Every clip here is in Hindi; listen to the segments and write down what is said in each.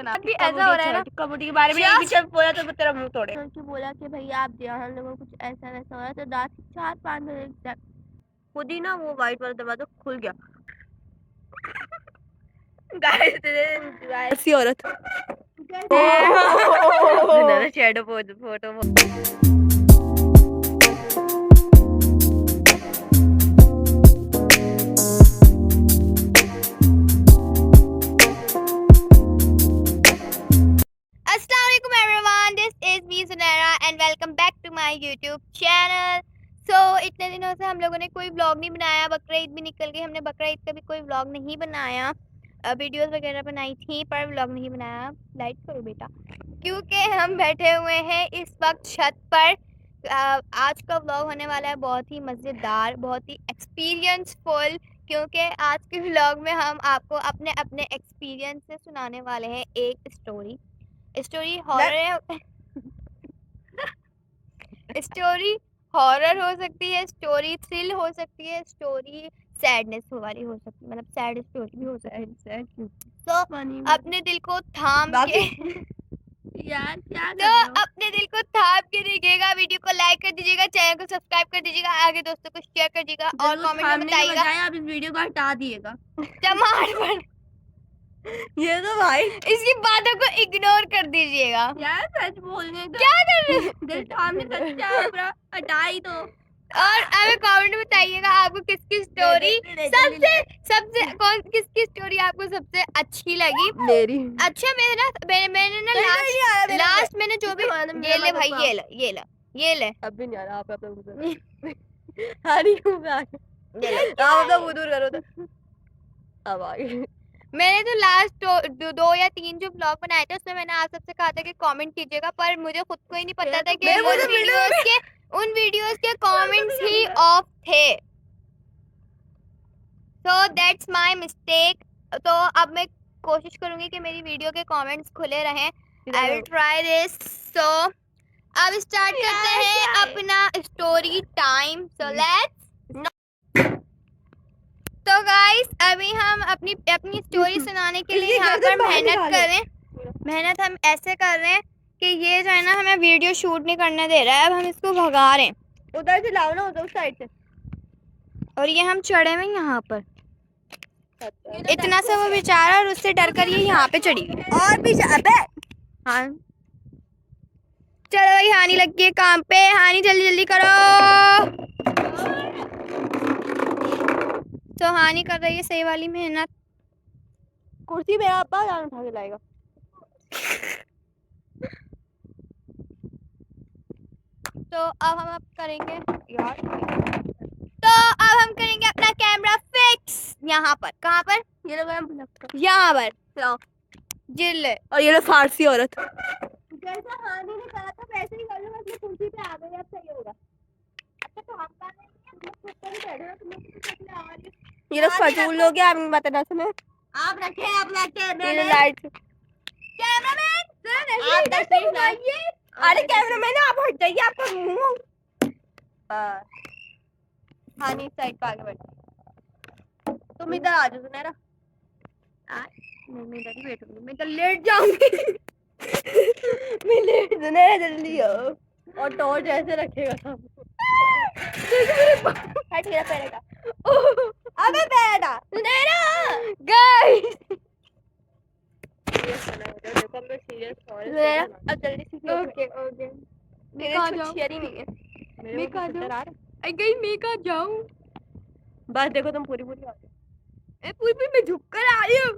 सुना भी ऐसा हो रहा है ना, कबड्डी के बारे में एक भी शब्द बोला तो तेरा मुंह तोड़े। तो बोला कि भैया आप दिया हम लोगों को कुछ ऐसा वैसा हो रहा, तो रात 4-5 बजे तक खुद ही ना वो व्हाइट वाला दरवाजा खुल गया। गाइस ऐसी औरत shadow photo Assalamualaikum everyone, this is me Sunera and welcome back to my YouTube channel. So इतने दिनों से हम लोगों ने कोई व्लॉग नहीं बनाया, बकरा ईद भी निकल गई, हमने बकरा ईद का भी कोई व्लॉग नहीं बनाया। वीडियोस वगैरह बनाई थी पर व्लॉग नहीं बनाया। लाइक करो बेटा, क्योंकि हम बैठे हुए हैं इस वक्त छत पर। आज का व्लॉग होने वाला है बहुत ही मज़ेदार, बहुत ही एक्सपीरियंसफुल, क्योंकि आज के व्लॉग में हम आपको अपने अपने एक्सपीरियंस से सुनाने वाले हैं एक स्टोरी हॉरर स्टोरी हॉरर हो सकती है, स्टोरी थ्रिल हो सकती है, स्टोरी सैडनेस वाली हो सकती है, मतलब सैड स्टोरी भी हो सकती है। तो अपने दिल को थाम के यार क्या तो अपने दिल को थाम के देखिएगा, वीडियो को लाइक कर दीजिएगा, चैनल को सब्सक्राइब कर दीजिएगा, आगे दोस्तों को शेयर कर दीजिएगा और कमेंट में बताइएगा। आप इस वीडियो को हटा दिएगा। टमाटर ये तो भाई इसकी बातों को इग्नोर कर दीजिएगा। यार सच बोलने तो क्या कर रहे हो? दिल थामने सच्चा हटा ही तो। और हमें कमेंट में बताइएगा आपको किसकी स्टोरी किसकी स्टोरी आपको सबसे अच्छी लगी। मेरी अच्छा मैंने ना लास्ट मैंने जो भी ये ले भाई, ये ले अब भी नहीं आ रहा। आप अपना हारी आप अपना मुंह दूर करो तो अब आ गए। मैंने तो लास्ट दो या तीन जो ब्लॉग बनाए थे उसमें मैंने आप सबसे कहा था कि कमेंट कीजिएगा, पर मुझे खुद को ही नहीं पता था कि उन वीडियोस के कमेंट्स ही ऑफ थे। So that's my mistake. तो अब मैं कोशिश करूंगी कि मेरी वीडियो के कमेंट्स खुले रहें। I will try this. So अब स्टार्ट करते हैं अपना स्टोरी टाइम। So let's. तो गाइस अभी हम अपनी स्टोरी सुनाने के लिए यहाँ पर मेहनत हम ऐसे कर रहे हैं कि ये जो है ना हमें वीडियो शूट नहीं करने दे रहा है। अब हम इसको भगा रहे हैं। उधर से लाओ ना, उधर साइड से। और ये हम चढ़े हुए यहाँ पर, इतना सा वो बेचारा, और उससे डर कर ये यहाँ पे चढ़ी गई। और पीछे अबे हाँ चलो भाई, हानि लग गई काम पे। हानि जल्दी जल्दी करो। तो हानि कर रही है सही वाली मेहनत। कुर्सी पे आप जान उठा के लाएगा। तो अब हम करेंगे यार, तो अब हम करेंगे अपना कैमरा फिक्स यहाँ पर। कहाँ पर? ये लोग यहाँ पर जिल। और ये लोग फारसी औरत। जैसा हानि ने कहा था वैसे ही कर लो, बस मैं कुर्सी पे आ गई, अब सही होगा। अच्छा तो हम कर रहे हैं, हम लोग ऊपर ही बैठे हैं, तुम लोग किस लिए आ रही हो? ये लोग फजूल लोग हैं, आप बात ना सुने। आप रखे अपना कैमरा लाइट कैमरामैन आप तशरीफ लाइए। अरे कैमरामैन आप हट जाइए, आपका मुंह हानि साइड पे आगे बैठ। तुम इधर आ जाओ सुनहरा। मैं इधर ही बैठूंगी, मैं इधर लेट जाऊंगी। मैं लेट सुनहरा जल्दी आओ। और टॉर्च ऐसे रखेगा सब। हट मेरा पैर हटा। अबे बेटा सुनहरा गाइस, देखो मैं सीरियस हो रहा सुनहरा हूं। अब जल्दी से ओके मेरे कुछ शेयर ही नहीं है। मैं कहाँ जाऊँ? गई मैं कहाँ जाऊँ? बस देखो तुम पूरी आ गई। पूरी मैं झुक कर आ रही हूँ।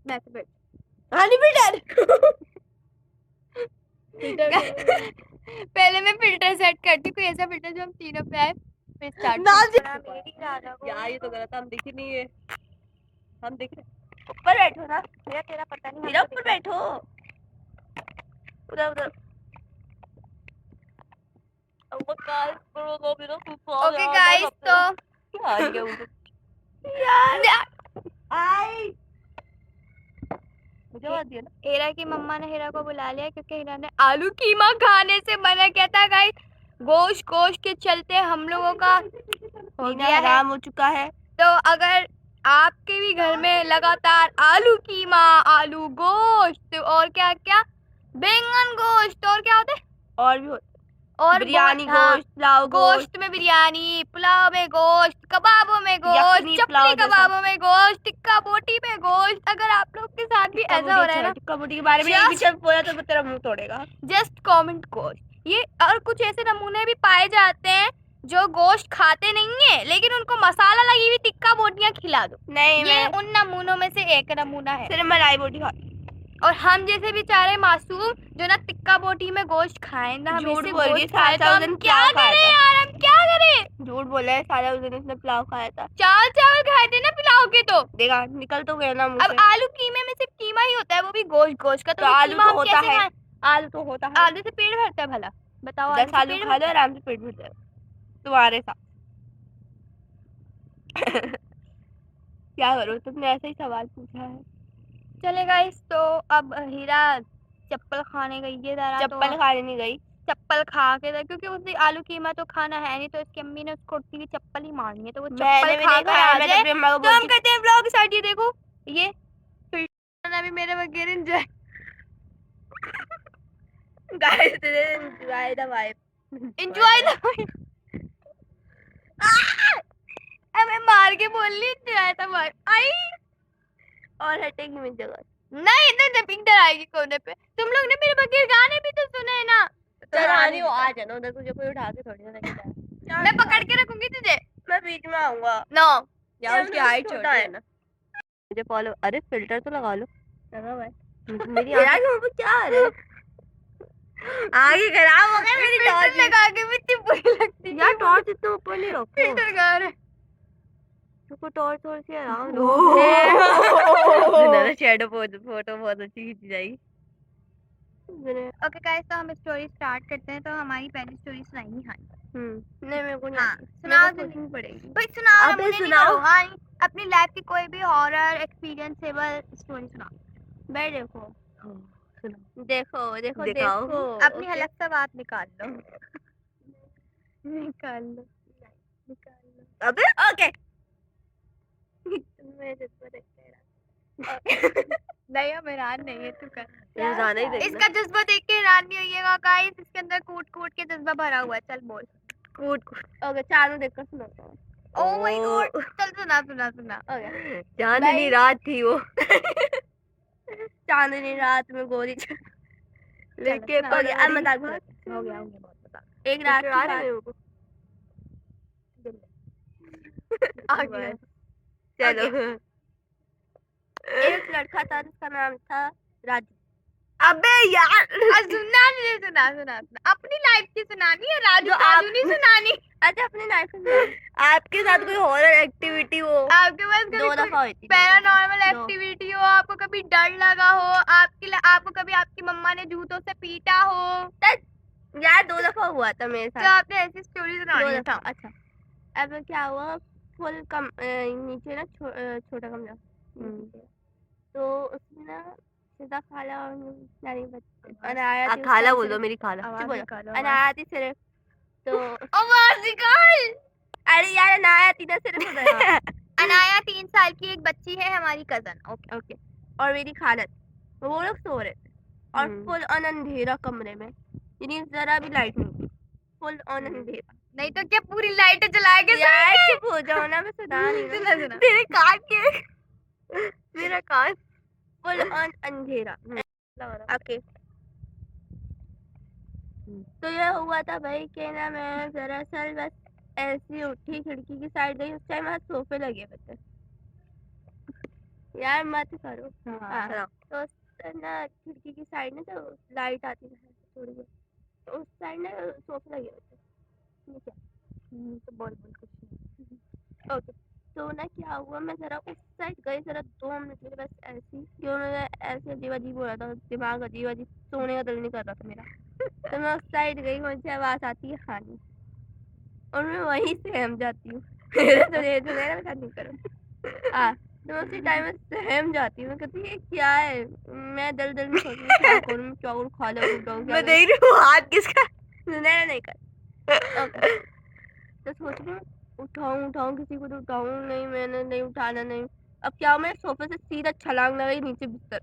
मैं तो बैठ हानि भी डर। पहले मैं फिल्टर सेट करती, कोई ऐसा फिल्टर जो हम तीनों पे आए, फिर स्टार्ट। यार ये तो गलत, हम दिख ही नहीं है। हम दिख रहे ऊपर बैठो ना, मेरा तेरा पता नहीं। मेरा ऊपर बैठो, उधर उधर। ओके गाइस, तो यार आई मुझे बात दिया ना। हीरा की मम्मा ने हीरा को बुला लिया क्योंकि हीरा ने आलू कीमा खाने से मना किया था। गाइस गोश्त के चलते हम लोगों का हो गया हराम हो चुका है। तो अगर आपके भी घर में लगातार आलू कीमा, आलू गोश्त और क्या क्या, बैंगन गोश्त और क्या होता है, और भी और बिरयानी हाँ, गोश्त, पुलाव गोश्त में बिरयानी, पुलाव में गोश्त, कबाबों में गोश्त, यखनी चपली पुलाव जैसा। कबाबों में गोश्त, टिक्का बोटी में गोश्त। अगर आप लोग के साथ भी ऐसा हो रहा है ना, टिक्का बोटी के बारे में एक भी शब्द बोला तो तेरा मुंह तोड़ेगा। जस्ट कमेंट गोश्त। ये और कुछ ऐसे नमूने भी पाए जाते हैं जो गोश्त खाते नहीं है लेकिन उनको मसाला लगी हुई टिक्का बोटियां खिला दो। नहीं, ये उन नमूनों में से एक नमूना है। सिर्फ मलाई बोटी खा। और हम जैसे बेचारे मासूम जो ना टिक्का बोटी में गोश्त खाए ना, हम झूठ ऐसे बोल रही है, गोश्त खाए तो सारा हम दिन क्या पुलाव खाया करें था। यार, हम क्या करें? झूठ बोला है, सारा उस दिन उसने पुलाव खाया था। चावल खाए थे ना पुलाव के तो। देखा, निकल तो गया ना मुंह अब से। आलू कीमे में सिर्फ कीमा ही होता है, वो भी गोश्त गोश्त का। तो वो आलू कीमा तो हम होता कैसे है, खाएं? आलू तो होता है। आलू से पेट भरता है भला? बताओ, 10 आलू खा लो, आराम से पेट भर जाए तुम्हारे साथ। क्या करो, तुमने ऐसा ही सवाल पूछा है। चले गाइस, तो अब हीरा चप्पल खाने गई है जरा। चप्पल खाने नहीं गई, चप्पल खा के था, क्योंकि उसे आलू कीमा तो खाना है नहीं, तो इसकी अम्मी ने उसको उड़ती हुई चप्पल ही मारनी है, तो वो मैंने चप्पल भी खा देखा कर है। आ मैं जाए अपनी अम्मा को तो हम बोलती कहते हैं ब्लॉग स्टार्ट। ये देखो, ये फिल्टर अभी मेरे वगैरह enjoy guys, enjoy the vibe, enjoy the मैं मार के बोल ली एंजॉय द वाइब। आई और हटेगी मेरी जगह। नहीं, इधर पिक्चर आएगी कोने पे। तुम लोग ने मेरे बगैर गाने भी तो सुने हैं ना। चल आनी हो, आ जाना उधर, तुझे कोई उठा के थोड़ी ना लेके जाए। मैं पकड़ के रखूंगी तुझे। मैं बीच में आऊंगा। नो, यार उसकी हाइट छोटी है ना। मुझे फॉलो, अरे फिल्टर तो लगा लो। लगा हुआ है मेरी आंखें। क्या है आगे खराब हो गया मेरी टॉर्च लगा के भी इतनी बुरी लगती है यार। टॉर्च इतना ऊपर नहीं रखो, फिल्टर लगा रहे। तुमको टॉर्च थोड़ी सी आराम दो। शैडो फोटो बहुत अच्छी खींची जाएगी। ओके गाइस, तो हम स्टोरी स्टार्ट करते हैं। तो हमारी पहली स्टोरी सुनाएंगी हाँ। नहीं, मेरे को नहीं हाँ, आती। सुनाओ सोचनी पड़ेगी। भाई, सुनाओ ना, अबे मुझे नहीं सुनाओ। करो। हाँ, अपनी लाइफ की कोई भी हॉरर एक्सपीरियंसेबल स्टोरी सुनाओ। भाई देखो, देखो देखो दिखाओ। देखो, अपनी हलक से बात निकाल लो। निकाल लो, निकाल लो। अबे ओके। मैं जज्बा देखते नहीं, हम हैरान नहीं है, तू कर। जाना ही देखना। इसका जज्बा देख के हैरान नहीं होइएगा गाइस, इसके अंदर कूट कूट के जज्बा भरा हुआ है। चल बोल। कूट ओके, चारों देखकर सुनाता हूँ। ओह माय गॉड, चल सुना सुना सुना। ओके, चांदनी रात थी वो। चांदनी रात में गोरी लेके हो गया, अब मजाक हो गया बहुत बता। एक रात की बात। आगे चलो, एक लड़का था जिसका नाम था राजू। अबे यार, सुना नहीं, सुना सुना सुना। अपनी लाइफ की सुनानी है, राजू राजू नहीं सुनानी। अच्छा, अपनी लाइफ में आपके साथ कोई हॉरर एक्टिविटी हो, आपके पास कभी 2 दफा हुई थी। पैरानॉर्मल एक्टिविटी हो, आपको कभी डर लगा हो, आपको कभी आपकी मम्मा ने जूतों से पीटा हो। यार 2 दफा हुआ था मेरे तो साथ। आपने ऐसी स्टोरी सुनानी है। अच्छा, अब क्या हुआ, फुल कम नीचे ना छोटा कमरा, तो उसमें ना सीधा खाला और नानी बच्चे अनाया थी। खाला बोलो, मेरी खाला अनाया थी सिर्फ। तो आवाज निकाल। अरे यार, अनाया थी ना सिर्फ उधर। अनाया 3 साल की एक बच्ची है, हमारी कजन। ओके ओके, और मेरी खाला थी। वो लोग सो रहे थे और फुल ऑन अंधेरा कमरे में, यानी जरा भी लाइट नहीं, फुल ऑन अंधेरा। नहीं तो क्या पूरी लाइट जला के यार चुप हो जाओ ना, मैं सुना नहीं सुना सुना। तेरे कान के मेरा कान फुल ऑन अंधेरा। ओके, तो ये हुआ था भाई कि ना, मैं दरअसल बस ऐसी उठी, खिड़की की साइड गई। उस टाइम वहाँ सोफे लगे हुए थे। यार मत करो। हाँ, तो ना खिड़की की साइड में तो लाइट आती है थोड़ी बहुत, तो उस साइड ना सोफे लगे हुए थे। ठीक है, तो बोल कुछ। ओके, तो ना क्या हुआ, मैं जरा उस साइड गई, जरा 2 मिनट के लिए बस ऐसी, उन्होंने ऐसे अजीब अजीब हो रहा था, दिमाग अजीब अजीब, सोने का दिल नहीं कर रहा था मेरा। तो मैं उस साइड गई, मुझे आवाज़ आती है खानी, और मैं वहीं से सहम जाती हूँ। मेरा साथ नहीं करो। तो मैं उसी टाइम में सहम जाती हूँ। मैं कहती है क्या है, मैं दिल में सोचती हूँ क्या करूँ, क्या करूँ, खा लूँ, मैं देख रही हूँ हाथ किसका। नहीं कर। तो सोच रही हूँ उठाऊं किसी को तो उठाऊं नहीं, मैंने नहीं उठाना नहीं। अब क्या मैं सोफे से सीधा छलांग लगाई नीचे बिस्तर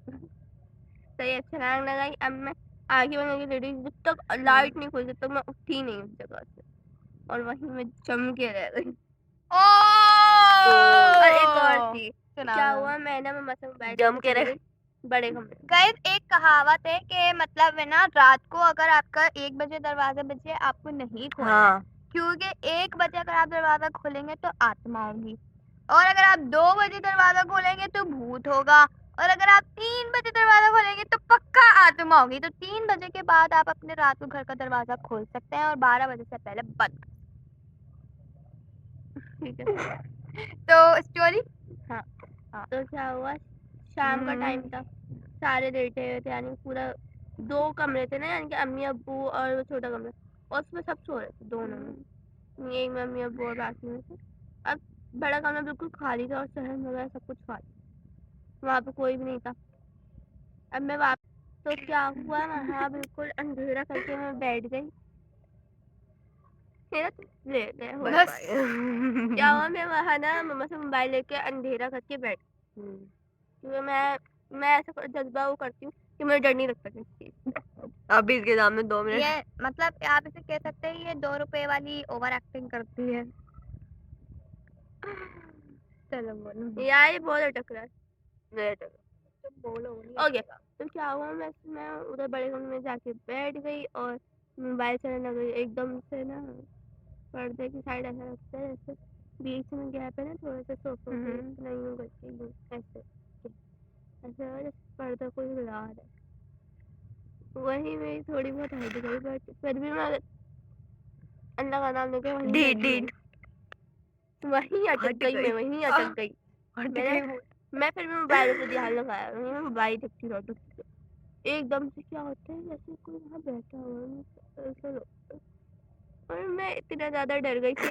सही है, छलांग लगाई। अब मैं आगे बढ़ने की लेडी, जब तक लाइट नहीं खुली जब तक मैं उठी नहीं उस जगह से, और वहीं मैं जम के रह गई। और एक और चीज क्या हुआ, मैंने मम्मा से मोबाइल जम के रह बड़े कमरे। गाइस एक कहावत है कि मतलब है ना, रात को अगर आपका 1 बजे दरवाजा बजे आपको नहीं खोलना हाँ, क्योंकि 1 बजे अगर आप दरवाजा खोलेंगे तो आत्मा होगी, और अगर आप 2 बजे दरवाजा खोलेंगे तो भूत होगा, और अगर आप 3 बजे दरवाजा खोलेंगे तो पक्का आत्मा होगी। तो 3 बजे के बाद आप अपने रात को घर का दरवाजा खोल सकते हैं और 12 बजे से पहले बंद। ठीक है। तो स्टोरी हाँ, तो क्या हुआ, शाम का टाइम था, सारे लेटे हुए थे, यानी पूरा 2 कमरे थे ना, यानी कि अम्मी अब्बू और वो छोटा कमरा, और उसमें सब सो रहे थे दोनों में, एक में अम्मी अब्बू और बाकी में थे। अब बड़ा कमरा बिल्कुल खाली था और सहन वगैरह सब कुछ खाली, वहाँ पे कोई भी नहीं था। अब मैं वापस, तो क्या हुआ, वहाँ बिल्कुल अंधेरा करके मैं बैठ गई, मेरा लेट गया हो बस। क्या हुआ, मैं वहाँ ना मम्मा से मोबाइल लेके अंधेरा करके बैठ, क्योंकि मैं ऐसा जज्बा वो करती हूँ कि मुझे डर नहीं लगता किसी चीज। अभी इसके सामने 2 मिनट ये मतलब आप इसे कह सकते हैं ये 2 रुपए वाली ओवर एक्टिंग करती है। चलो बोलो यार, ये बहुत अटक रहा है, मेरा अटक रहा तो बोलो है। ओके, तो क्या हुआ, मैं उधर बड़े कमरे में जाके बैठ गई और मोबाइल चलाने लग गई। एकदम से ना पर्दे की साइड ऐसा लगता है जैसे बीच में गैप है ना, थोड़ा सा सोफा नहीं हूँ करके यूँ ऐसे ऐसे लगा जैसे पर्दा कोई हिला रहा है। वही मेरी थोड़ी बहुत हट गई, बट फिर भी मैं अल्लाह का नाम लेके वहीं अटक गई, मैं वहीं अटक गई। मैं फिर भी मोबाइल पे ध्यान लगाया, मैं मोबाइल देखती रहती हूँ। एकदम से क्या होता है, जैसे कोई वहाँ बैठा हुआ है, ऐसा लगता है। और मैं इतना ज्यादा डर गई थी,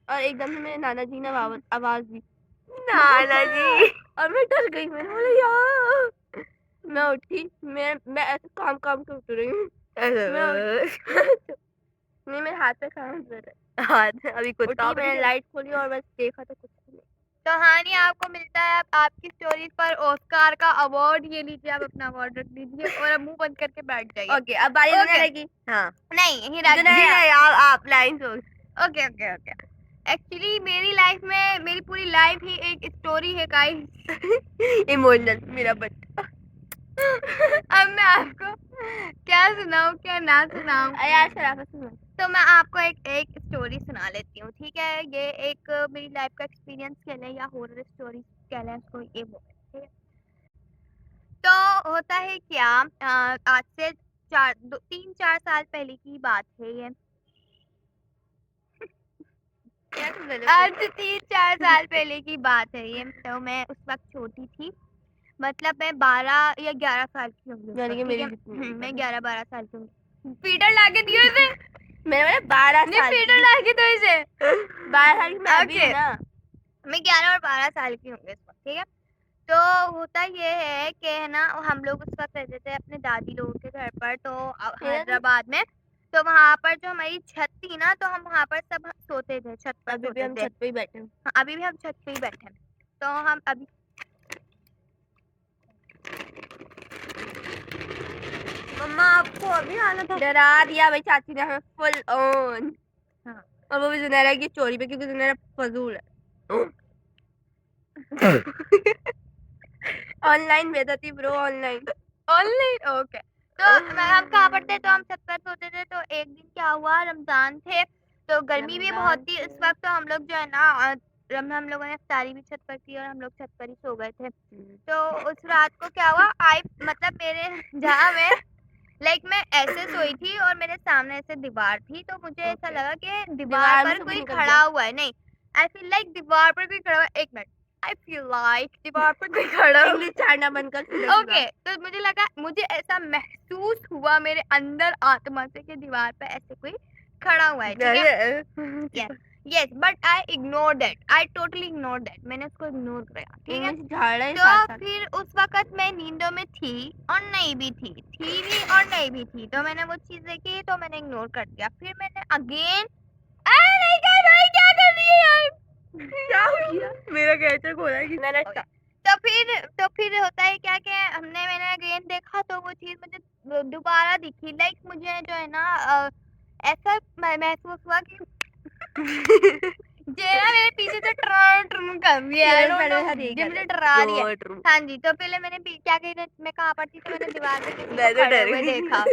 और एकदम से मेरे नाना जी ने आवाज दी, नाना जी, और मैं डर गई, मैंने बोला यार। मैं उठी, मैं ऐसे काम काम के उठ रही हूँ, नहीं मेरे हाथ पे काम कर रहा है, हाथ अभी कुछ मैंने लाइट खोली और बस देखा तो कुछ नहीं। तो हानि आपको मिलता है अब आपकी स्टोरीज पर ऑस्कार का अवार्ड। ये लीजिए, आप अपना अवार्ड रख लीजिए और अब मुंह बंद करके बैठ जाइए। ओके, अब बारी Okay. की। हाँ, नहीं यही रख नहीं आप लाइन से ओके ओके ओके। एक्चुअली मेरी लाइफ में मेरी पूरी लाइफ ही एक स्टोरी है गाइस। इमोशनल मेरा बच्चा। अब मैं आपको क्या सुनाऊं क्या ना सुनाऊं। यार शराफत सुनो। तो मैं आपको एक स्टोरी सुना लेती हूँ, ठीक है। ये एक मेरी लाइफ का एक्सपीरियंस कह लें या हॉरर स्टोरी कह लें उसको, ये वो ठीक है। तो होता है क्या, आज से 3-4 साल पहले की बात है ये। आज से 3-4 साल पहले की बात है ये। तो मैं उस वक्त छोटी थी, मतलब मैं 12 या 11 साल की होंगी। यानी कि मेरी मैं 11-12 साल की हूँ। पीटर लाके दियो इसे। मैंने 12 नहीं साल पीटर लाके दो इसे। 12 साल की मैं अभी Okay. ना, मैं 11 और 12 साल की होंगी इस वक्त, ठीक है। तो होता ये है कि है ना, हम लोग उस वक्त रहते थे अपने दादी लोगों के घर पर, तो हैदराबाद में। तो वहाँ पर जो हमारी छत थी ना, तो हम वहाँ पर सब सोते थे, छत पर अभी भी हम छत पे ही बैठे हैं। हाँ, अभी भी हम छत पे ही बैठे हैं। तो हम अभी मम्मा आपको अभी आना था, डरा दिया भाई चाची ने हमें फुल ऑन। हाँ। और वो भी जुनैरा की चोरी पे, क्योंकि जुनैरा फजूल है। ऑनलाइन बेइज्जती ब्रो, ऑनलाइन ओके। तो हम कहाँ पर थे, तो हम छत पर सोते थे। तो एक दिन क्या हुआ, रमजान थे तो गर्मी भी बहुत थी इस वक्त। तो हम लोग जो है ना, हम लोगों ने इफ्तारी भी छत पर की और हम लोग छत पर ही सो गए थे। तो उस रात को क्या हुआ, मतलब मेरे जहाँ मैं ऐसे सोई थी और मेरे सामने ऐसे दीवार थी। तो मुझे ऐसा लगा कि दीवार पर कोई खड़ा हुआ है। नहीं, आई फील लाइक दीवार पर कोई खड़ा हुआ है। 1 मिनट, आई फील लाइक दीवार पर कोई खड़ा इंग्लिश छाड़ना बंद कर। ओके, तो मुझे लगा, मुझे ऐसा महसूस हुआ मेरे अंदर आत्मा से कि दीवार पे ऐसे कोई खड़ा हुआ है, ठीक है। Yes, but I ignore that, I totally ignore that. मैंने उसको इग्नोर किया, ठीक है। तो फिर उस वक्त मैं नींदों में थी और नहीं भी थी भी और नहीं भी थी। तो मैंने वो चीज देखी तो मैंने इग्नोर कर दिया। फिर मैंने अगेन नहीं कर भाई, क्या कर रही है यार? क्या हो गया? मेरा कैरेक्टर खोला है किसी ने। तो फिर होता है क्या कि मैंने अगेन देखा तो वो चीज मुझे दोबारा दिखी। लाइक मुझे जो है ना ऐसा महसूस हुआ कि जेना मेरे पीछे से ट्रन ट्रन कर रही है। I don't know, ये मुझे डरा रही है। हाँ जी, तो पहले मैंने क्या कही थी, मैं कहाँ पर थी, तो मैंने दीवार पे किसी को खड़े हुए देखा।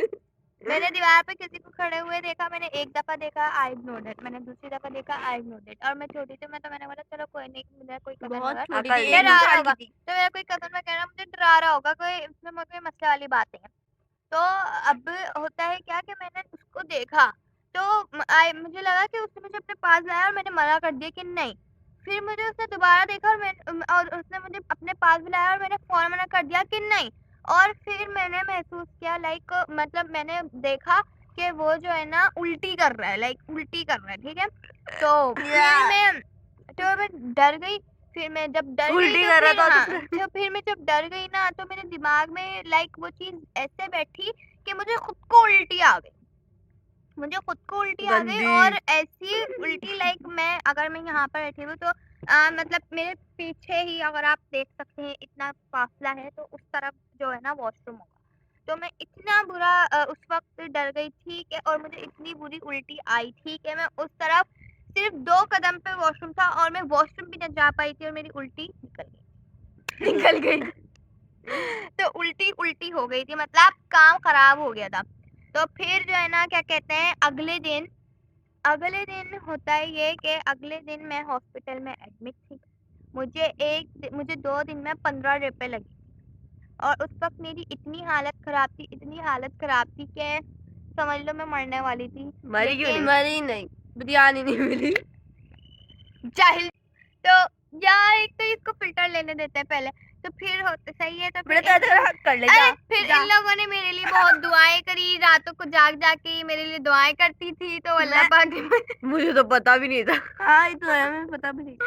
मैंने दीवार पे किसी को खड़े हुए देखा। मैंने एक दफा देखा, आई इग्नोर्ड इट। मैंने दूसरी दफा देखा, आई इग्नोर्ड इट। और मैं छोटी थी, मैं मैंने बोला चलो कोई नहीं, मेरा कोई कजन बहुत वगैरह छोटी थी, डरा रहा 1 होगा, साल की थी। तो मेरा कोई कजन वगैरह मुझे डरा रहा होगा, कोई इसमें कोई मसले वाली बात नहीं है। तो अब होता है क्या कि मैंने उसको देखा, तो मुझे लगा कि उसने मुझे अपने पास लाया और मैंने मना कर दिया कि नहीं। फिर मुझे उसने दोबारा देखा और उसने मुझे अपने पास बुलाया और मैंने फौरन मना कर दिया कि नहीं। और फिर मैंने महसूस किया, लाइक मतलब मैंने देखा कि वो जो है ना उल्टी कर रहा है, लाइक उल्टी कर रहा है, ठीक है। तो मैं डर गई। फिर मैं जब डर गई उल्टी तो कर रहा फिर था हाँ, तो तो फिर मैं जब डर गई ना, तो मेरे दिमाग में लाइक वो चीज ऐसे बैठी कि मुझे खुद को उल्टी आ गई। मुझे खुद को उल्टी आ गई, गंदी। और ऐसी उल्टी लाइक मैं अगर मैं यहाँ पर बैठी हूँ तो मतलब मेरे पीछे ही अगर आप देख सकते हैं इतना फासला है, तो उस तरफ जो है ना वॉशरूम होगा। तो मैं इतना बुरा उस वक्त डर गई थी कि, और मुझे इतनी बुरी उल्टी आई थी कि मैं उस तरफ सिर्फ 2 कदम पे वॉशरूम था और मैं वॉशरूम भी न जा पाई थी और मेरी उल्टी निकल गई तो उल्टी उल्टी हो गई थी, मतलब काम खराब हो गया था। तो फिर जो है ना क्या कहते हैं, अगले दिन होता है ये कि अगले दिन मैं हॉस्पिटल में एडमिट थी। मुझे 2 दिन में 15 ड्रिपें लगी और उस वक्त मेरी इतनी हालत खराब थी कि समझ लो मैं मरने वाली थी। मरी क्यों नहीं? मरी नहीं, बिरयानी नहीं मिली। जाहिल। तो यार एक तो इसको फिल्टर लेने देते हैं पहले, तो फिर सही है। तो फिर कर ले जा। इन लोगों ने मेरे लिए बहुत दुआएं करी, रातों को जाग के मेरे लिए दुआएं करती थी, तो अल्लाह पाक ने मुझे तो पता भी नहीं था। हाँ ये तो है, हमें पता भी नहीं था।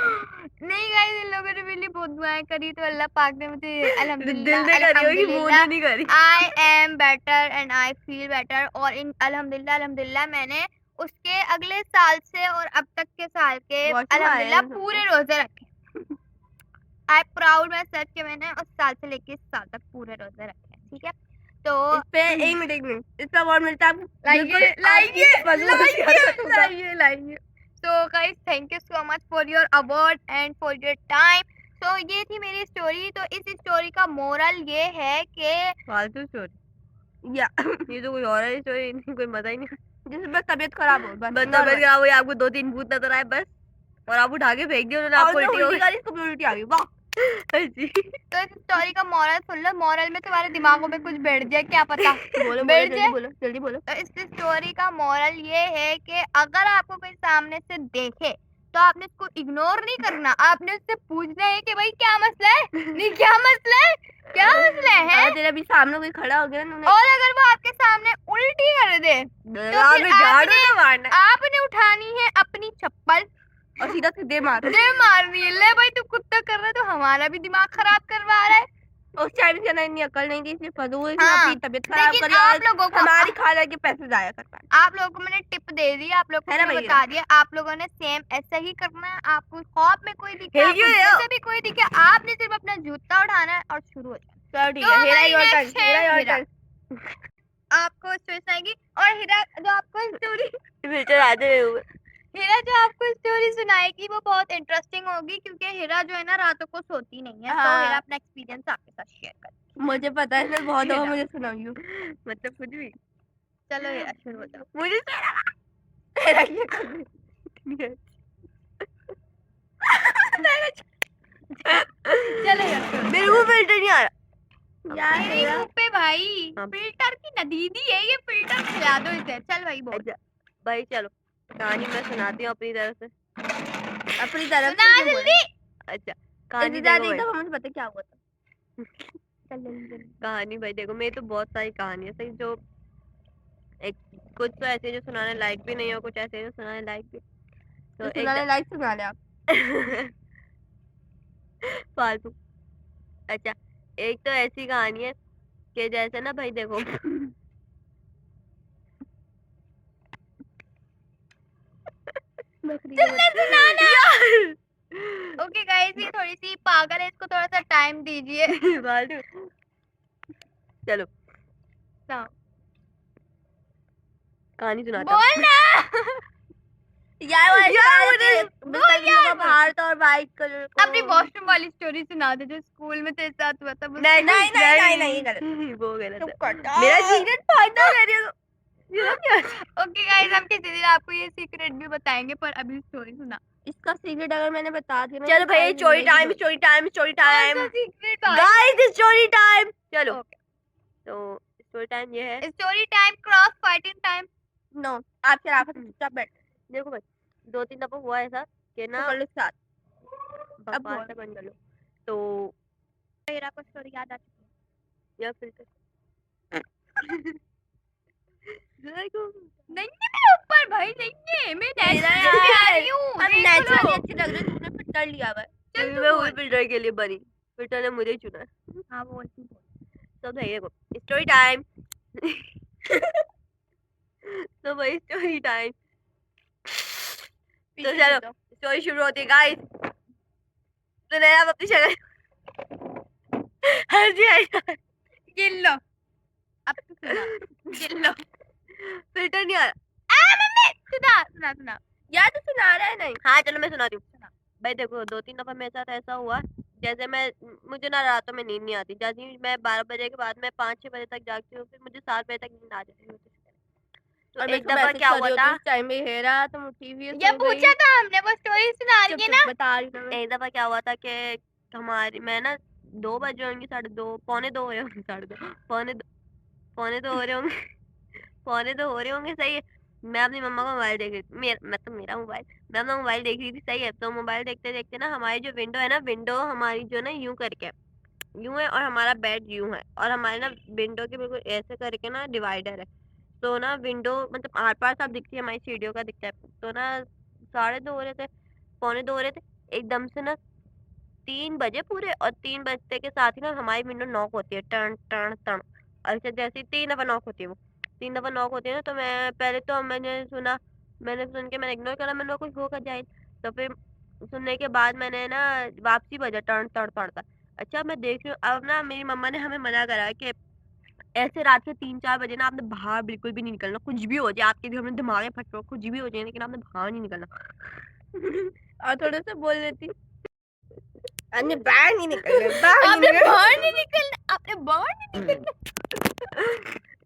नहीं गाइस, इन लोगों ने मेरे लिए बहुत दुआएं करी, तो अल्लाह पाक ने मुझे दिल अल्हम्दुलिल्लाह में करी होगी, मुंह में नहीं करी। I am better and I feel better. और इन अल्हम्दुलिल्लाह मैंने उसके अगले साल से और अब तक के साल के अल्हम्दुलिल्लाह पूरे रोजे रखे। आई प्राउड माई सेल्फ कि मैंने उस साल से लेके इस साल तक पूरे रोजे रखे हैं, ठीक है। तो इस पे 1 मिनट इसका अवार्ड मिलता है लाइए। So guys, thank you so much for your award and for your time. तो ये थी मेरी स्टोरी। तो इस स्टोरी का मोरल ये है कि फालतू स्टोरी या ये तो कोई और स्टोरी नहीं, कोई मजा ही नहीं। जिसमें तबीयत खराब हो, बस तबीयत खराब हुई, आपको 2-3 भूत नजर आए बस, और आप उठा के फेंक दिए, उन्होंने आपको उल्टी हो गई, इसको भी उल्टी आ गई। वाह जी। तो इस स्टोरी का मोरल सुन लो। मोरल में तुम्हारे दिमागों में कुछ बैठ जाए, क्या पता बैठ जाए। जल्दी बोलो। तो इस स्टोरी का मोरल ये है कि अगर आपको कोई सामने से देखे तो आपने उसको इग्नोर नहीं करना, आपने उससे पूछना है कि भाई क्या मसला है, नहीं क्या मसला है तेरे अभी सामने कोई खड़ा हो गया ना, और अगर वो आपके सामने उल्टी कर दे तो फिर आपने उठानी है अपनी चप्पल और सीधा सीधे मारनी है। ले भाई तू कुत्ता कर रहा है तो हमारा भी दिमाग खराब करवा रहा है। उस टाइम से इतनी अकल नहीं थी, इसलिए फजूल इसने हाँ, अपनी तबीयत खराब लेकिन करी आप और लोगों को हमारी खाला के पैसे जाया करता है। आप लोगों को मैंने टिप दे दी, आप लोगों को है ना मैंने भैया? बता दिया, आप लोगों ने सेम ऐसा ही करना है। आपको ख्वाब में कोई दिखे, हिल आपको क्यों रहे हो? जैसे भी कोई दिखे, आपने सिर्फ अपना जूता उठाना है और शुरू हो जाना। चलो ठीक है, Heera your turn, Heera your Heera. Turn. आपको स्टोरी सुनाएगी और हीरा जो आपको स्टोरी फिल्टर आते हुए हीरा जो आपको स्टोरी सुनाएगी वो बहुत इंटरेस्टिंग होगी, क्योंकि हीरा जो है ना रातों को सोती नहीं है। तो हाँ। हीरा अपना एक्सपीरियंस आपके साथ शेयर कर। मुझे पता है, मैं बहुत दफा मुझे सुनाई हूँ, मतलब कुछ भी। चलो हीरा शुरू हो जाओ। मुझे तेरा ये चलो हीरा मेरे को फिल्टर नहीं आ रहा यार। मेरे मुंह पे भाई हाँ। फिल्टर की नदीदी है ये, फिल्टर खिला दो इसे। चल भाई बोल। अच्छा भाई चलो, कहानी मैं सुनाती हूँ अपनी तरफ से। अपनी तरफ सुना से जल्दी। अच्छा कहानी देखो भाई। मुझे पता क्या हुआ था। चल जल्दी। कहानी भाई देखो, मेरी तो बहुत सारी कहानी है सही, जो एक कुछ तो ऐसे जो सुनाने लायक भी नहीं हो, कुछ ऐसे जो सुनाने लायक भी। तो सुनाने लायक सुना ले आप। फालतू। अच्छा एक तो ऐसी कहानी है कि जैसे ना भाई देखो बकरी तुमने सुनाना। यार ओके गाइस, ये थोड़ी सी पागल है, इसको थोड़ा सा टाइम दीजिए। बालू चलो सुनाओ। कहानी सुनाता बोल ना। यार वो ऐसा यार है मुझे कि बिस्तर का बाहर था और वाइट कलर को अपनी वॉशरूम वाली स्टोरी सुना दे जो स्कूल में तेरे साथ हुआ था। नहीं नहीं, नहीं, नहीं, नहीं, ये गलत। वो गलत चुप है। कर। मेरा सीक्रेट पार्टनर है ये तो क्या ओके गाइस, हम किसी दिन आपको ये सीक्रेट भी बताएंगे, पर अभी स्टोरी सुना। इसका सीक्रेट अगर मैंने बता दिया ना चलो तो भैया सारी स्टोरी जिंदगी टाइम दो- story time story time secret guys story time चलो ओके, तो स्टोरी टाइम ये है story time cross fighting time. No आप शराफत से चुपचाप बैठ देखो भाई 2-3 दफा हुआ ऐसा कि ना पकड़ लो साथ बकवास बोल। से बंद कर लो तो मेरा को स्टोरी याद आ चुकी या फिर देखो नहीं है मेरे ऊपर भाई, नहीं है मैं नेचुरली मेरा आ रही हूँ। हम देख नेचुरली लो। अच्छी लग रही है तूने फिर कर लिया हुआ है चल तू मैं हुई बोल। फिल्टर के लिए बनी फिल्टर ने मुझे ही चुना है हाँ बोल तू बोल। तो भाई देखो स्टोरी टाइम तो भाई स्टोरी टाइम तो पीछे चलो से दो। स्टोरी शुरू होती है गाइस तो नया अपनी शक्ल हंसी आई गिन लो। अब तू सुना। गिन लो। फिल्टर नहीं आ रहा मम्मी सुना सुना सुना। यार तू सुना रहा है नहीं हाँ चलो मैं सुनाती हूँ भाई देखो 2-3 दफा मेरे साथ ऐसा हुआ जैसे मैं मुझे ना रातों में नींद नहीं आती जैसे ही मैं 12 बजे के बाद मैं 5-6 बजे तक जागती हूँ फिर मुझे 7 बजे तक नींद आ जाती है तो और मैं एक उसको दफा मैसेज क्या कर हुआ रही था होती उस टाइम पे हेरा तुम उठी हुई है ये सो गई पूछा था हमने, वो स्टोरी सुना चुप रही है चुप ना। बता रही हूँ मैं एक दफा क्या हुआ था कि हमारी मैं ना 2 बजे होंगी 2:30 पौने 2 हो रहे होंगे 2:30 पौने 2 हो रहे होंगे पौने 2 हो रहे होंगे सही है मैं अपनी मम्मा का मोबाइल देख रही थी मेरा मोबाइल मैं अपना मोबाइल देख रही थी सही है तो मोबाइल देखते देखते ना हमारी जो विंडो है ना विंडो हमारी जो ना यूं करके है यूं है और हमारा बेड यूं है और हमारे ना विंडो के बिल्कुल ऐसे करके ना डिवाइडर है तो ना विंडो मतलब आर पार सब दिखती है हमारी सीढ़ियों का दिखता है तो ना 2:30 हो रहे थे पौने 2 हो रहे थे एकदम से ना 3 बजे पूरे और 3 बजते के साथ ही ना हमारी विंडो नॉक होती है टन टन टन अच्छा जैसे ही 3 दफा नॉक होती है वो 3 दफा नॉक होती है ना तो मैं पहले तो मैंने सुन के मैंने इग्नोर करा मैंने कुछ होकर जाए तो फिर सुनने के बाद मैंने ना वापसी बजा टन टन टन टन अच्छा मैं देख रही हूँ अब ना मेरी मम्मा ने हमें मना करा कि ऐसे रात के 3-4 बजे ना आपने बाहर बिल्कुल भी नहीं निकलना कुछ भी हो जाए आपके घर में दिमाग फट कुछ भी हो जाए लेकिन आपने बाहर नहीं निकलना और थोड़ा सा बोल देती अन्य बाहर नहीं निकलना बाहर नहीं आपने निकलना बाहर नहीं निकलना, आपने बाहर नहीं निकलना।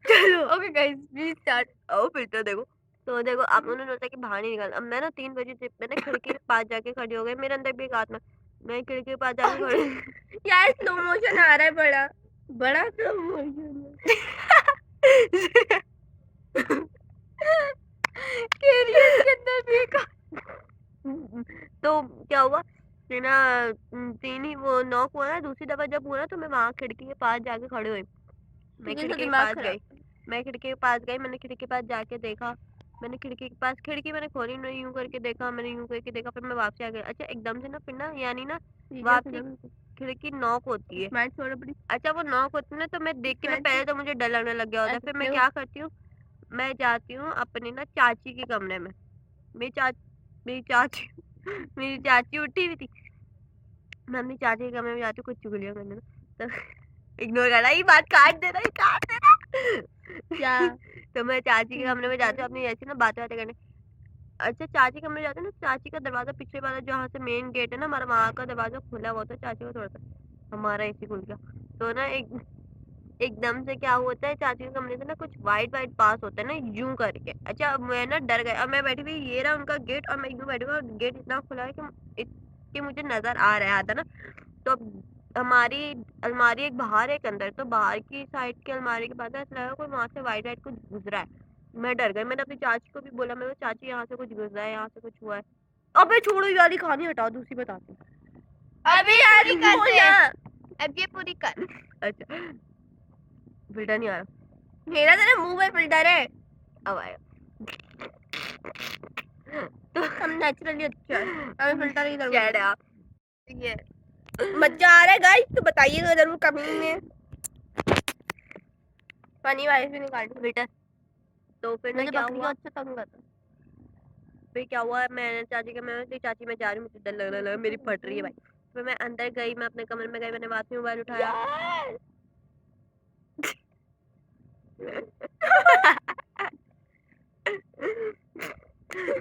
चलो ओके गाइस प्लीज स्टार्ट। ओ फिल्टर देखो तो देखो आप उन्होंने सोचा कि बाहर नहीं निकलना अब मैं ना 3 बजे से मैंने खिड़की के पास जाके खड़ी हो गई मेरे अंदर भी एक आत्मा मैं खिड़की के पास जाके खड़ी यार स्लो मोशन आ रहा है बड़ा बड़ा स्लो मोशन कैरियर के अंदर भी एक तो क्या हुआ कि ना तीन ही वो नॉक हुआ ना दूसरी दफा जब हुआ ना तो मैं वहां खिड़की के पास जाके खड़ी हुई मैं तुझे खिड़की के दिमाग पास खराब गई मैं खिड़की के पास गई मैंने खिड़की के पास जाके देखा मैंने खिड़की के पास खिड़की मैंने खोली नहीं यूं करके देखा मैंने यूं करके देखा फिर मैं वापसी आ गई अच्छा एकदम से ना फिर ना यानी ना वापसी खिड़की नॉक होती है स्मार्ट छोड़ बड़ी अच्छा वो नॉक होती है ना तो मैं देख के ना पहले तो मुझे डर लगने लग गया होता है फिर मैं देखो। क्या करती हूँ मैं जाती हूँ अपने ना चाची के कमरे में मेरी चाची मेरी चाची उठी हुई थी मैं अपनी चाची के कमरे में जाती हूँ कुछ चुगलियाँ करने में तो इग्नोर करना ये बात काट देना क्या तो मैं चाची के कमरे में जाती हूँ अपनी ऐसी ना बातें बातें करने अच्छा चाची के कमरे जाते हैं ना चाची का दरवाजा पिछले वाला जहाँ से मेन गेट है ना हमारा वहाँ का दरवाजा खुला हुआ था चाची को थोड़ा सा हमारा एसी खुल गया तो ना एकदम से क्या होता है चाची के कमरे से ना कुछ वाइट वाइट पास होता है ना यूं करके अच्छा मैं ना डर गई अब मैं बैठी हुई ये रहा उनका गेट और मैं यूं बैठी हुई और गेट इतना खुला है कि मुझे नजर आ रहा था ना तो हमारी अलमारी एक बाहर एक अंदर तो बाहर की साइड की अलमारी के पास ऐसा लगा कोई वहां से वाइट वाइट कुछ गुजरा है मैं डर गई मैंने अपनी चाची को भी बोला मैं चाची यहाँ से कुछ गुजरा है यहाँ से कुछ हुआ है अबे छोड़ो ये वाली कहानी हटाओ दूसरी बताती हूँ अभी यार पूरी कर बोल दे। ना अब ये पूरी कर। अच्छा फिल्टर नहीं आ रहा मेरा तेरे मुंह में फिल्टर है अब आया हम नेचुरली अच्छा है हमें फिल्टर की जरूरत Shut नहीं up. ये मजा आ रहा है गाइस तो बताइएगा जरूर कमेंट में फनी वाइफ भी निकाल बेटा तो फिर ना मुझे क्या बकरी का हुआ अच्छा तंग आता फिर क्या हुआ, मैंने चाची का मैं चाची मैं जा रही हूँ, मुझे डर लग रहा है, मेरी फट रही है भाई। फिर मैं अंदर गई, मैं अपने कमरे में गई, मैंने बाद में मोबाइल उठाया।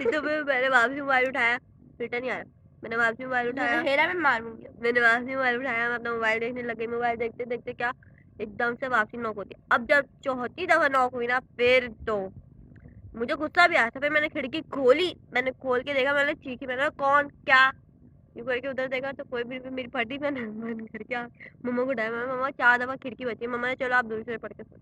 तो मैंने वापसी मोबाइल उठाया, बेटा नहीं आ रहा, मैंने वापसी मोबाइल उठाया, हेरा मैं मारूंगी। मैंने वापसी मोबाइल उठाया, मैं अपना मोबाइल देखने लग गई। मोबाइल देखते देखते क्या एकदम से वापसी नॉक होती है। अब जब चौथी दफा नॉक हुई ना, फिर तो मुझे गुस्सा भी आया था। फिर मैंने खिड़की खोली, मैंने खोल के देखा, मैंने चीखी, मैंने कहा कौन क्या, यूं करके उधर देखा तो कोई भी मेरी फटी। मैंने बंद करके मम्मा को डाया, मम्मा 4 दफा खिड़की बची। मम्मा ने चलो आप दूसरे पढ़ के सो।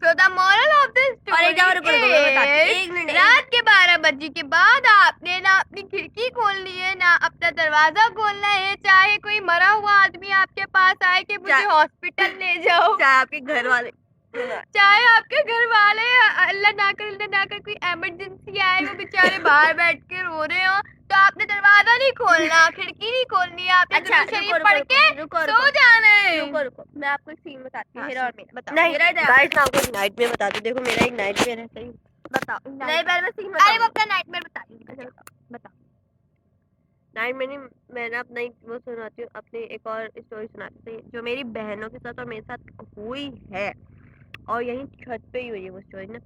So the moral of the और एक और रुको, मैं बताती हूँ, story एक मिनट, is रात के 12 बजे के बाद आपने ना अपनी खिड़की खोलनी है ना अपना दरवाजा खोलना है, चाहे कोई मरा हुआ आदमी आपके पास आए कि मुझे हॉस्पिटल ले जाओ, चाहे आपके घर वाले, चाहे आपके घर वाले अल्लाह ना कर कोई इमरजेंसी आए, वो बेचारे बाहर बैठ के रो रहे हो, तो आपने दरवाजा नहीं खोलना, खिड़की नहीं खोलनी है, आपने अच्छा, दुरूद शरीफ पढ़ के रुको सो जाना है। रुको, मैं आपको एक सीन बताती हूँ। हाँ, हेरा और मेरा, बताओ। नहीं मेरा इधर गाइस, मैं आपको एक नाइटमेयर बता दूं। देखो मेरा एक नाइटमेयर है, सही बताओ। नहीं, पहले मैं सीन अरे वो बताऊँ। अपना नाइटमेयर बताइए। अच्छा, बताओ। नाइटमेयर नहीं, मैं ना अपना वो सुनाती हूँ, अपनी एक और स्टोरी सुनाती हूँ जो मेरी बहनों के साथ और मेरे साथ हुई है, और यही छत पे ही हुई है वो स्टोरी ना।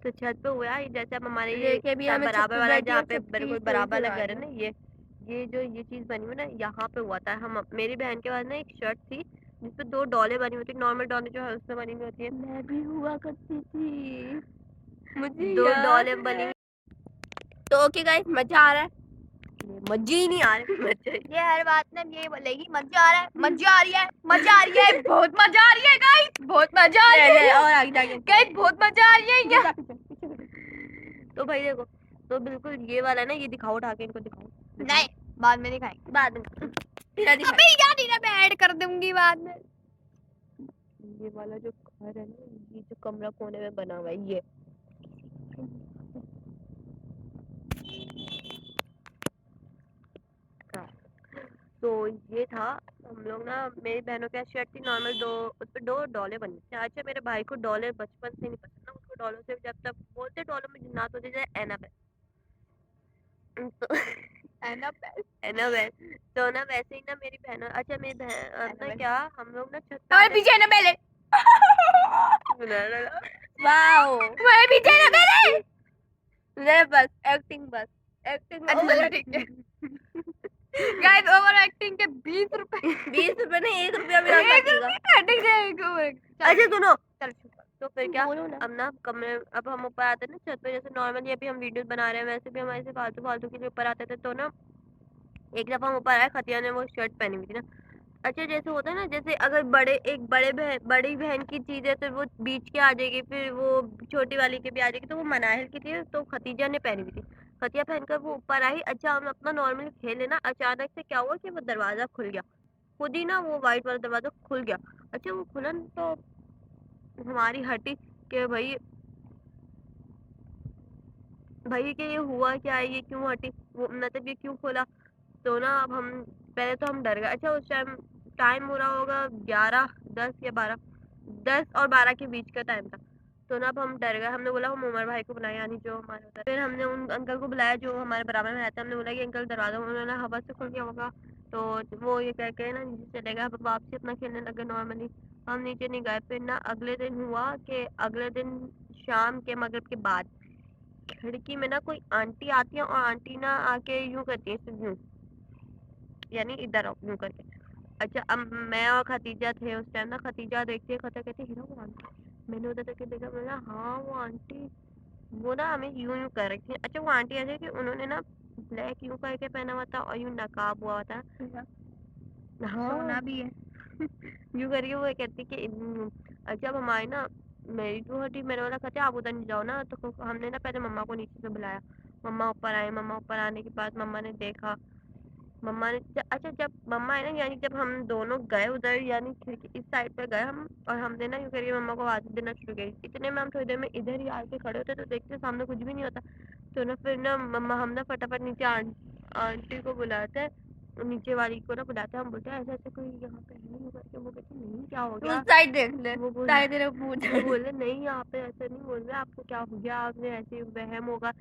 तो छत पे हुआ है, जैसे अब हमारे ये लेके भी हमें छत बराबर पे वाला बैठी जहाँ और पे छत की बिल्कुल story बराबर वाला सुना घर है रही ना, ये जो ये चीज बनी हुई ना, यहाँ पे हुआ था। हम मेरी बहन के पास ना एक शर्ट थी जिसपे 2 डॉले बनी हुई थी, नॉर्मल डॉले जो है उसमें बनी हुई होती है, मैं भी हुआ करती थी, मुझे 2 याद डॉले है। बनी हुई। तो ओके गाइस, मजा आ रहा है। मजे ही नहीं आ रहे, मजे ये हर बात में ये बोलेगी मजा आ रहा है, मजा आ रही है, मजा आ रही है, बहुत मजा आ रही है गाइस, बहुत मजा आ रही है और आगे जाके गाइस, बहुत मजा आ रही है पीछे ये। जा, पीछे। तो भाई देखो, तो बिल्कुल ये वाला है ना, ये दिखाओ, उठा के इनको दिखाओ। नहीं, बाद में दिखाएंगे। बाद में तेरा दिखा। अबे यार इन्हें मैं ऐड कर दूंगी बाद में। ये वाला जो घर है ना, ये जो कमरा कोने में बना हुआ है, ये तो ये था। हम लोग ना, मेरी बहनों के शर्ट थी नॉर्मल, 2 उस पे 2 डॉले बने थे। अच्छा, मेरे भाई को डॉलर बचपन से नहीं पसंद ना, उसको डॉलर से जब तक बोलते डॉलर में जिन्नात होती है एनाबेल, तो एनाबेल, तो ना वैसे ही ना मेरी बहन, अच्छा मेरी बहन अब ना क्या, हम लोग ना छत पे हमारे आते पीछे ना पहले, वाओ, हमारे पीछे ना पहले। ले बस एक्टिंग, बस एक्टिंग। अच्छा ठीक है गाइस, ओवर एक्टिंग के 20 रुपए 20 रुपए नहीं, 1 रुपया भी आ काटेगा। कटेंगे अच्छा सुनो, चल तो फिर क्या, बोलो ना। अब ना कमरे, अब हम ऊपर आते हैं ना छत पे, जैसे नॉर्मल ये भी हम वीडियोस बना रहे हैं, वैसे भी हम ऐसे फालतू फालतू के लिए ऊपर आते थे। तो ना एक दफा हम ऊपर आए, खतिया ने वो शर्ट पहनी हुई थी ना। अच्छा, जैसे होता है ना, जैसे अगर बड़ी बहन की चीज है तो वो बीच के आ जाएगी, फिर वो छोटी वाली के भी आ जाएगी, तो वो मनाहिल की थी तो खतीजा ने पहनी हुई थी। खतिया पहनकर वो ऊपर आई। अच्छा, हम अपना नॉर्मली खेले ना, अचानक से क्या हुआ कि वो दरवाजा खुल गया, खुद ही ना वो व्हाइट वाला दरवाजा खुल गया। अच्छा, वो खुला न, तो हमारी हटी कि भाई कि ये हुआ क्या है, ये क्यों हटी, वो मतलब ये क्यों खोला। तो ना अब हम पहले तो हम डर गए। अच्छा, उस टाइम टाइम हो रहा होगा 11, 10 या 12, 10 और 12 के बीच का टाइम था। तो ना अब हम डर गए, हमने बोला हम उमर भाई को बुलाए, यानी जो हमारे होता है। फिर हमने उन अंकल को बुलाया जो हमारे बराबर में रहते हैं। हमने बोला कि अंकल दरवाजा, उन्होंने हवा से खुल गया होगा, तो वो ये कह के ना नीचे चले गए। अब वापसी अपना खेलने लगे नॉर्मली, हम नीचे नहीं गए। फिर ना अगले दिन हुआ कि अगले दिन शाम के मगरिब के बाद खिड़की में ना कोई आंटी आती है, और आंटी ना आके यूं करती है, सिर्फ यूं, यानी इधर आओ यूं करके। अच्छा, अब मैं और खतीजा थे उस टाइम ना, खतीजा देखती है, खता कहती है हीरा वो आंटी। मैंने उधर तक के देखा, मैंने हाँ वो आंटी, वो ना हमें यूं यूं कर रखी है। अच्छा, वो आंटी ऐसे कि उन्होंने ना ब्लैक यूं करके पहना हुआ था और यूं नकाब हुआ था। हाँ सोना भी है। यूं करके वो कहती कि अच्छा, अब हमारी ना, मेरी तो हटी, मैंने बोला कहते आप उधर नहीं जाओ ना। तो हमने ना पहले मम्मा को नीचे से बुलाया, मम्मा ऊपर आए। मम्मा ऊपर आने के बाद मम्मा ने देखा, मम्मा ने अच्छा, जब मम्मा है ना, यानी जब हम दोनों गए उधर, यानी खिड़की इस साइड पे गए हम, और हमने ना यूं करके मम्मा को आवाज देना शुरू की। इतने में हम थोड़ी देर में इधर ही आके खड़े होते तो देखते सामने कुछ भी नहीं होता। तो ना फिर ना मम्मा, हम ना फटाफट नीचे आंटी को बुलाते हैं, नीचे वाली को ना बुलाते हैं, हम बोलते हैं ऐसे ऐसे कोई यहाँ पे है नहीं करके, वो कहती नहीं क्या हो तू गया, साइड देख ले, वो बोल साइड तेरे पूछ वो बोल रहे नहीं यहाँ पे ऐसा नहीं बोल रहे, आपको क्या हो गया, आपने ऐसे वहम होगा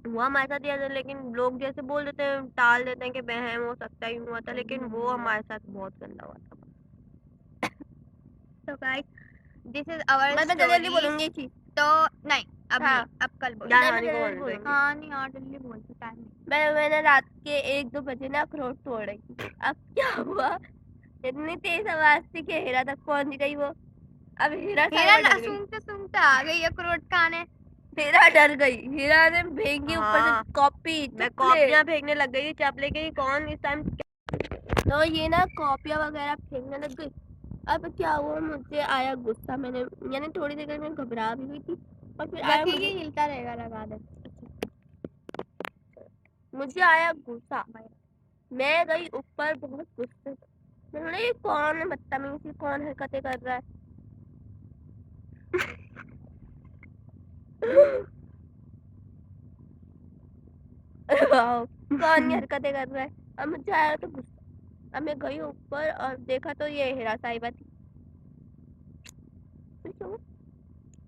हुआ हमारे साथ ये, लेकिन लोग जैसे बोल देते हैं टाल देते हैं कि वहम हो सकता ही हुआ था, लेकिन वो हमारे साथ बहुत गंदा हुआ था। तो गाइस दिस इज आवर मैं जल्दी जल्दी बोलूंगी ये चीज। तो नहीं अब हाँ। नहीं, अब कल बोल। यार मैं हानि को जल्दी बोल बोलूंगी। दो। हाँ नहीं यार जल्दी बोल, टाइम नहीं। मैंने रात के 1-2 बजे ना अखरोट तोड़ रही थी। अब क्या हुआ, इतनी तेज आवाज थी कि हीरा तक पहुंच गई वो। अब हीरा हीरा साइड ना डर गई, सूंघते सूंघते आ गई अखरोट खाने। हीरा डर गई, हीरा ने फेंकी ऊपर हाँ, से कॉपी, मैं चॉकलेट। कॉपियां फेंकने लग गई, चपले के कौन इस टाइम तो ये ना कॉपियां वगैरह फेंकने लग गई। अब क्या हुआ, मुझे आया गुस्सा, मैंने यानी थोड़ी देर में घबरा भी हुई थी और फिर आया रखेगी हिलता रहेगा, लगा दे। मुझे आया गुस्सा, मैं गई ऊपर बहुत गुस्से से। मैंने बोला ये कौन है बदतमीज, ये कौन हरकतें कर रहा है। वाओ, कौन ये हरकतें कर रहा है। अब मुझे आया तो गुस्सा, अब मैं गई ऊपर और देखा तो ये हीरा साहिबा थी। तो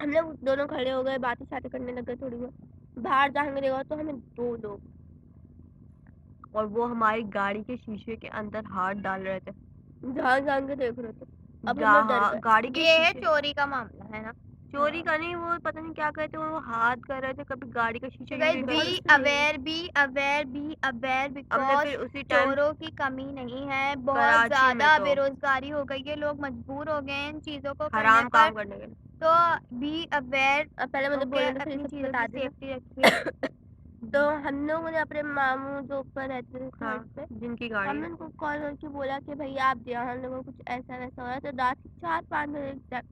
हम लोग दोनों खड़े हो गए, बातें शातें करने लग गए थोड़ी बहुत। बाहर जाएंगे देखा तो हमें 2 लोग, और वो हमारी गाड़ी के शीशे के अंदर हाथ डाल रहे थे। जहाँ जान के देख रहे थे। अब हम लोग डर गए। गाड़ी के ये है शीशे, चोरी का मामला है ना। चोरी का नहीं, वो पता नहीं क्या कहते हैं, वो हाथ कर रहे थे, कभी गाड़ी का शीशे गाइस यूं बी ही aware, be aware, be aware, हमने बिकॉज फिर उसी टाइम चोरों की कमी नहीं है, बहुत कराची में ज्यादा तो बेरोजगारी हो गई है, लोग मजबूर हो गए हैं इन चीजों को करने हराम पर। काम करने के लिए। तो बी अवेयर, अब पहले मुझे ओके, बोलने तो अपनी फिर सब चीजों बता की देना। सेफ्टी रखिए। तो हम लोगों ने अपने मामू जो ऊपर रहते थे हाँ, साइड पे, जिनकी गाड़ी हमने है। उनको कॉल करके बोला कि भैया आप दिया, हम लोगों को कुछ ऐसा वैसा हो रहा है। तो रात 4-5 बजे एग्जैक्ट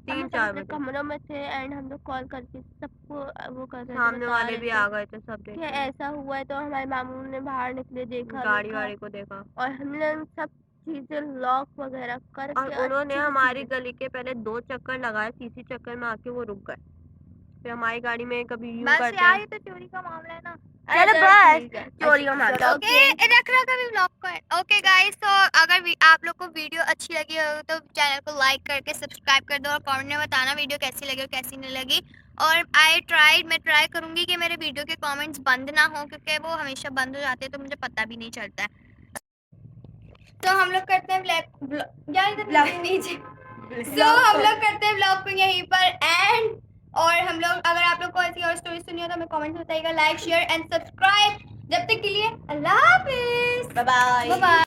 हम लोग सब 3-4 अपने बजे कमरों में थे एंड हम लोग कॉल करके सबको वो कर रहे थे, सामने बता वाले रहे भी थे आ गए थे, सब कि देख रहे थे। ऐसा हुआ है। तो हमारे मामू ने बाहर निकले, देखा गाड़ी वाड़ी को देखा, और हमने उन सब चीजें लॉक वगैरह और करके उन्होंने अच्छे से हमारी चीजें- गली के पहले 2 चक्कर लगाए, तीसरी चक्कर में आके वो रुक गए। फिर हमारी गाड़ी में कभी यूं बस करते यार हैं। ये तो चोरी का मामला है ना। चलो चलो बस ठीक है। चोरी का मामला। ओके रख रहा कभी ब्लॉग को। ओके गाइस, तो अगर आप लोग को वीडियो अच्छी लगी हो तो चैनल को लाइक करके सब्सक्राइब कर दो और कमेंट में बताना वीडियो कैसी लगी और कैसी नहीं लगी। और मैं ट्राई करूंगी कि मेरे वीडियो के कमेंट्स बंद ना हो, क्योंकि वो हमेशा बंद हो जाते हैं तो मुझे पता भी नहीं चलता है। तो हम लोग करते हैं नीचे सो हम लोग करते हैं ब्लॉग को यहीं पर एंड। और हम लोग, अगर आप लोग को ऐसी और स्टोरी सुनी हो तो हमें कमेंट में बताइएगा। Like share and subscribe. जब तक के लिए अल्लाह हाफिज, बाय बाय। बाय।